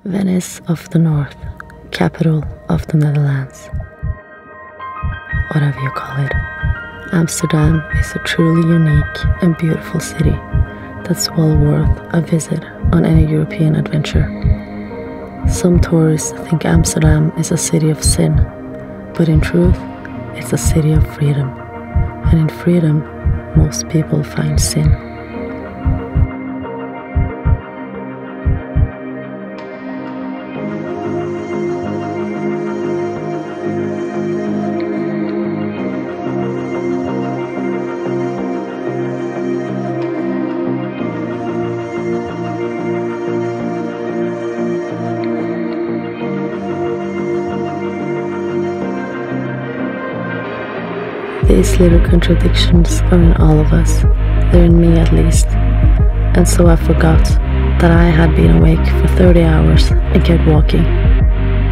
Venice of the North, capital of the Netherlands. Whatever you call it, Amsterdam is a truly unique and beautiful city that's well worth a visit on any European adventure. Some tourists think Amsterdam is a city of sin, but in truth, it's a city of freedom. And in freedom, most people find sin. These little contradictions are in all of us, they're in me at least, and so I forgot that I had been awake for 30 hours and kept walking.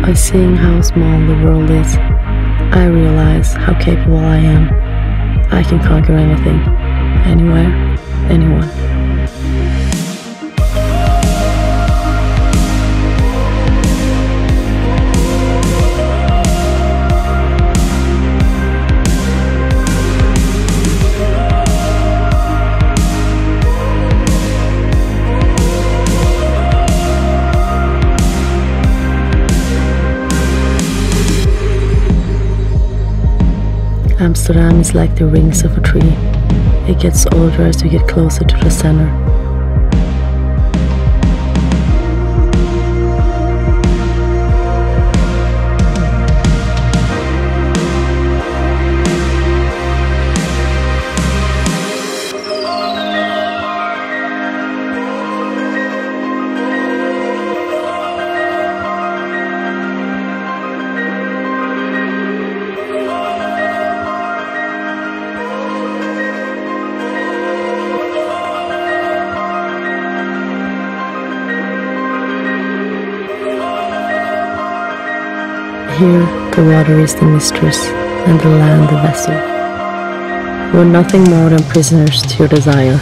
By seeing how small the world is, I realize how capable I am. I can conquer anything, anywhere, anyone. Amsterdam is like the rings of a tree. It gets older as you get closer to the center. Here, the water is the mistress, and the land the vessel. We're nothing more than prisoners to your desire.